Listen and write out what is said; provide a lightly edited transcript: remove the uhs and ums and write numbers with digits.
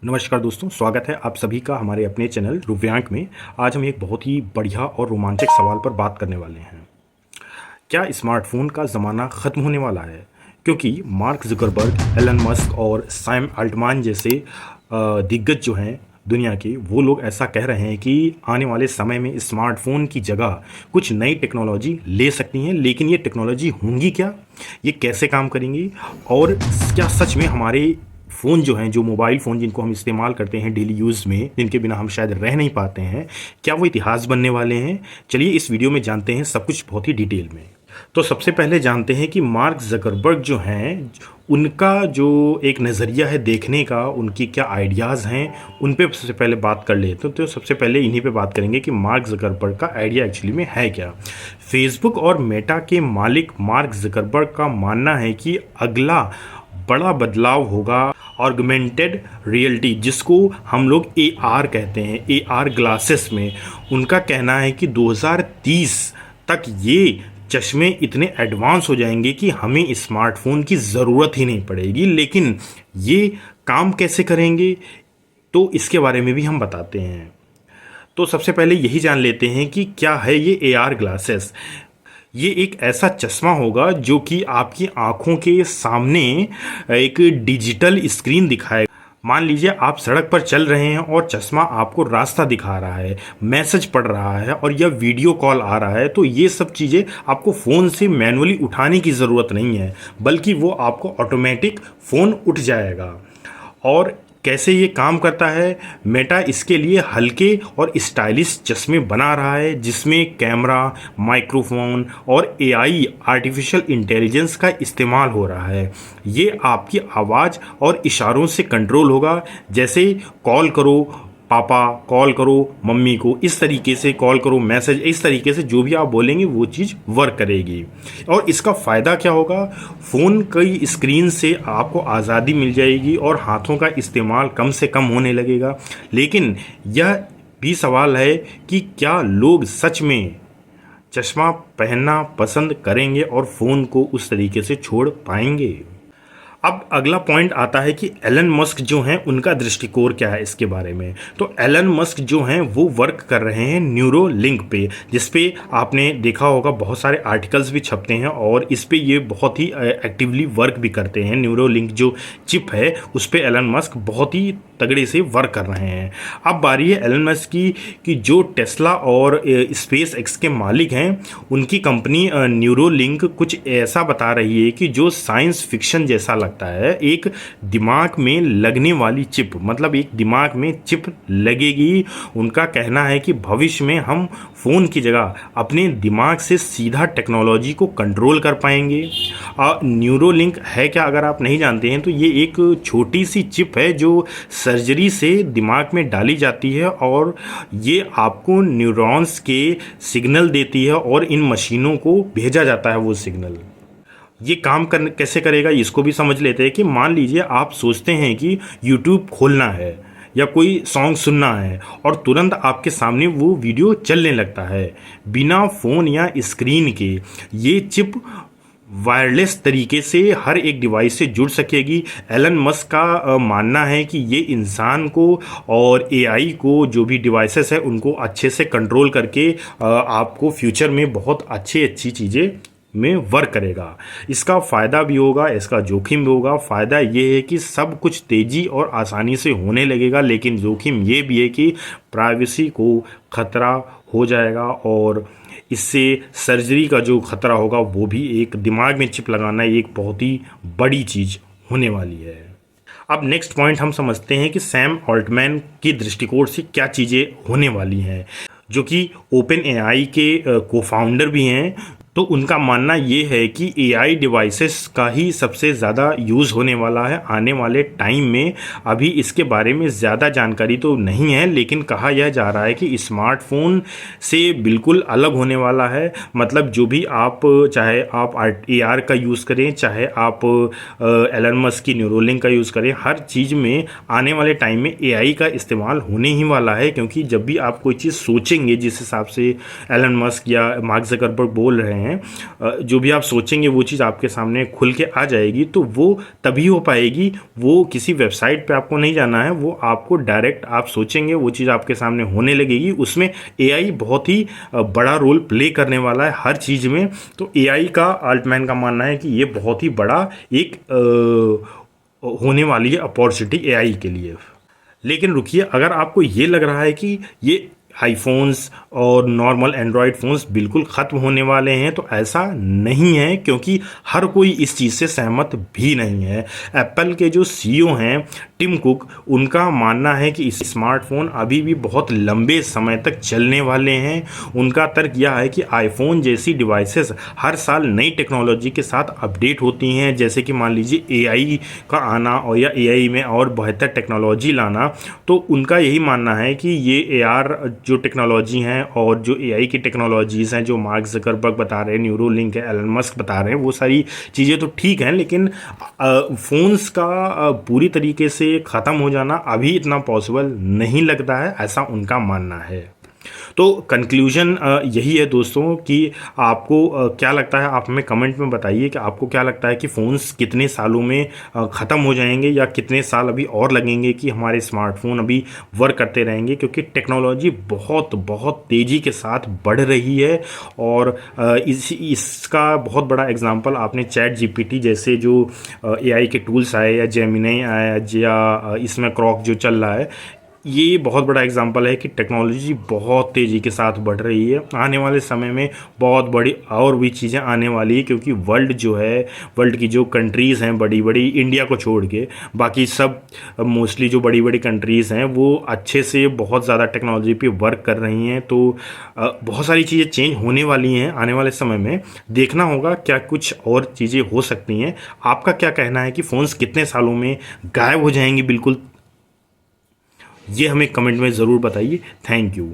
नमस्कार दोस्तों, स्वागत है आप सभी का हमारे अपने चैनल रूपयांक में। आज हम एक बहुत ही बढ़िया और रोमांचक सवाल पर बात करने वाले हैं। क्या स्मार्टफोन का ज़माना ख़त्म होने वाला है? क्योंकि मार्क जुकरबर्ग, एलन मस्क और सैम अल्टमान जैसे दिग्गज जो हैं दुनिया के, वो लोग ऐसा कह रहे हैं कि आने वाले समय में स्मार्टफोन की जगह कुछ नई टेक्नोलॉजी ले सकती हैं। लेकिन ये टेक्नोलॉजी होंगी क्या, ये कैसे काम करेंगी, और क्या सच में हमारे फ़ोन जो हैं, जो मोबाइल फ़ोन जिनको हम इस्तेमाल करते हैं डेली यूज़ में, जिनके बिना हम शायद रह नहीं पाते हैं, क्या वो इतिहास बनने वाले हैं? चलिए इस वीडियो में जानते हैं सब कुछ बहुत ही डिटेल में। तो सबसे पहले जानते हैं कि मार्क ज़करबर्ग जो हैं, उनका जो एक नज़रिया है देखने का, उनकी क्या आइडियाज़ हैं, उन पे सबसे पहले बात कर लेते हैं। तो सबसे पहले इन्हीं पे बात करेंगे कि मार्क ज़करबर्ग का आइडिया एक्चुअली में है क्या। फेसबुक और मेटा के मालिक मार्क ज़करबर्ग का मानना है कि अगला बड़ा बदलाव होगा ऑगमेंटेड रियलिटी, जिसको हम लोग AR कहते हैं, AR ग्लासेस में। उनका कहना है कि 2030 तक ये चश्मे इतने एडवांस हो जाएंगे कि हमें स्मार्टफोन की ज़रूरत ही नहीं पड़ेगी। लेकिन ये काम कैसे करेंगे, तो इसके बारे में भी हम बताते हैं। तो सबसे पहले यही जान लेते हैं कि क्या है ये AR ग्लासेस। ये एक ऐसा चश्मा होगा जो कि आपकी आंखों के सामने एक डिजिटल स्क्रीन दिखाएगा। मान लीजिए आप सड़क पर चल रहे हैं और चश्मा आपको रास्ता दिखा रहा है, मैसेज पढ़ रहा है और या वीडियो कॉल आ रहा है, तो ये सब चीज़ें आपको फ़ोन से मैनुअली उठाने की ज़रूरत नहीं है, बल्कि वो आपको ऑटोमेटिक फ़ोन उठ जाएगा। और कैसे ये काम करता है, मेटा इसके लिए हल्के और स्टाइलिश चश्मे बना रहा है, जिसमें कैमरा, माइक्रोफोन और AI आर्टिफिशियल इंटेलिजेंस का इस्तेमाल हो रहा है। ये आपकी आवाज़ और इशारों से कंट्रोल होगा, जैसे कॉल करो पापा, कॉल करो मम्मी को, इस तरीके से कॉल करो, मैसेज, इस तरीके से जो भी आप बोलेंगे वो चीज़ वर्क करेगी। और इसका फ़ायदा क्या होगा, फ़ोन की स्क्रीन से आपको आज़ादी मिल जाएगी और हाथों का इस्तेमाल कम से कम होने लगेगा। लेकिन यह भी सवाल है कि क्या लोग सच में चश्मा पहनना पसंद करेंगे और फ़ोन को उस तरीके से छोड़ पाएंगे। अब अगला पॉइंट आता है कि एलन मस्क जो हैं, उनका दृष्टिकोण क्या है इसके बारे में। तो एलन मस्क जो हैं वो वर्क कर रहे हैं न्यूरो लिंक पे, जिस पे आपने देखा होगा बहुत सारे आर्टिकल्स भी छपते हैं और इस पे ये बहुत ही एक्टिवली वर्क भी करते हैं। न्यूरो लिंक जो चिप है उस पे एलन मस्क बहुत ही तगड़े से वर्क कर रहे हैं। अब बारी है एलन मस्क की कि जो टेस्ला और स्पेस एक्स के मालिक हैं, उनकी कंपनी न्यूरो लिंक कुछ ऐसा बता रही है कि जो साइंस फिक्शन जैसा लगता है। एक दिमाग में लगने वाली चिप, मतलब एक दिमाग में चिप लगेगी। उनका कहना है कि भविष्य में हम फ़ोन की जगह अपने दिमाग से सीधा टेक्नोलॉजी को कंट्रोल कर पाएंगे। न्यूरो लिंक है क्या, अगर आप नहीं जानते हैं, तो ये एक छोटी सी चिप है जो सर्जरी से दिमाग में डाली जाती है और ये आपको न्यूरॉन्स के सिग्नल देती है और इन मशीनों को भेजा जाता है वो सिग्नल। ये काम कैसे करेगा इसको भी समझ लेते हैं। कि मान लीजिए आप सोचते हैं कि YouTube खोलना है या कोई सॉन्ग सुनना है और तुरंत आपके सामने वो वीडियो चलने लगता है बिना फ़ोन या स्क्रीन के। ये चिप वायरलेस तरीके से हर एक डिवाइस से जुड़ सकेगी। एलन मस्क का मानना है कि ये इंसान को और AI को, जो भी डिवाइसेस है, उनको अच्छे से कंट्रोल करके आपको फ्यूचर में बहुत अच्छी चीज़ें में वर्क करेगा। इसका फ़ायदा भी होगा, इसका जोखिम भी होगा। फ़ायदा ये है कि सब कुछ तेज़ी और आसानी से होने लगेगा, लेकिन जोखिम ये भी है कि प्राइवेसी को ख़तरा हो जाएगा और इससे सर्जरी का जो ख़तरा होगा वो भी, एक दिमाग में चिप लगाना एक बहुत ही बड़ी चीज़ होने वाली है। अब नेक्स्ट पॉइंट हम समझते हैं कि सैम ऑल्टमैन की दृष्टिकोण से क्या चीज़ें होने वाली हैं, जो कि OpenAI के को फाउंडर भी हैं। तो उनका मानना ये है कि AI डिवाइसेस का ही सबसे ज़्यादा यूज़ होने वाला है आने वाले टाइम में। अभी इसके बारे में ज़्यादा जानकारी तो नहीं है, लेकिन कहा यह जा रहा है कि स्मार्टफोन से बिल्कुल अलग होने वाला है। मतलब जो भी आप, चाहे आप AR का यूज़ करें, चाहे आप एलन मस्क की न्यूरोलिंक का यूज़ करें, हर चीज़ में आने वाले टाइम में AI का इस्तेमाल होने ही वाला है। क्योंकि जब भी आप कोई चीज़ सोचेंगे, जिस हिसाब से एलन मस्क या मार्क ज़करबर्ग बोल रहे हैं, हैं, जो भी आप सोचेंगे वो चीज़ आपके सामने खुल के आ जाएगी। तो वो तभी हो पाएगी, वो किसी वेबसाइट पे आपको नहीं जाना है, वो आपको डायरेक्ट आप सोचेंगे वो चीज़ आपके सामने होने लगेगी। उसमें एआई बहुत ही बड़ा रोल प्ले करने वाला है हर चीज़ में। तो एआई का अल्टमैन का मानना है कि ये बहुत ही बड़ा एक होने वाली है अपॉर्चुनिटी एआई के लिए। लेकिन रुकिए, अगर आपको ये लग रहा है कि ये आईफोन्स और नॉर्मल एंड्रॉयड फ़ोन्स बिल्कुल ख़त्म होने वाले हैं, तो ऐसा नहीं है, क्योंकि हर कोई इस चीज़ से सहमत भी नहीं है। एप्पल के जो सीईओ हैं टिम कुक, उनका मानना है कि इस स्मार्टफोन अभी भी बहुत लंबे समय तक चलने वाले हैं। उनका तर्क यह है कि आईफोन जैसी डिवाइसेस हर साल नई टेक्नोलॉजी के साथ अपडेट होती हैं, जैसे कि मान लीजिए एआई का आना और या एआई में और बेहतर टेक्नोलॉजी लाना। तो उनका यही मानना है कि ये एआर जो टेक्नोलॉजी हैं और जो एआई की टेक्नोलॉजीज़ हैं, जो मार्क ज़करबर्ग बता रहे हैं, न्यूरोलिंक है, एलन मस्क बता रहे हैं, वो सारी चीज़ें तो ठीक हैं, लेकिन फ़ोन्स का पूरी तरीके से ख़त्म हो जाना अभी इतना पॉसिबल नहीं लगता है, ऐसा उनका मानना है। तो कंक्लूजन यही है दोस्तों कि आपको क्या लगता है, आप हमें कमेंट में बताइए कि आपको क्या लगता है कि फ़ोन्स कितने सालों में ख़त्म हो जाएंगे, या कितने साल अभी और लगेंगे कि हमारे स्मार्टफोन अभी वर्क करते रहेंगे, क्योंकि टेक्नोलॉजी बहुत बहुत तेज़ी के साथ बढ़ रही है। और इसका बहुत बड़ा एग्जांपल आपने चैट जीपीटी जैसे जो एआई के टूल्स आए, या जेमिनी आया, या इसमें क्रॉक जो चल रहा है, ये बहुत बड़ा एग्जांपल है कि टेक्नोलॉजी बहुत तेज़ी के साथ बढ़ रही है। आने वाले समय में बहुत बड़ी और भी चीज़ें आने वाली है, क्योंकि वर्ल्ड जो है, वर्ल्ड की जो कंट्रीज़ हैं बड़ी बड़ी, इंडिया को छोड़ के बाकी सब मोस्टली जो बड़ी बड़ी कंट्रीज़ हैं वो अच्छे से बहुत ज़्यादा टेक्नोलॉजी पे वर्क कर रही हैं। तो बहुत सारी चीज़ें चेंज होने वाली हैं आने वाले समय में। देखना होगा क्या कुछ और चीज़ें हो सकती हैं। आपका क्या कहना है कि फ़ोन्स कितने सालों में गायब हो जाएंगे बिल्कुल, ये हमें कमेंट में ज़रूर बताइए। Thank you.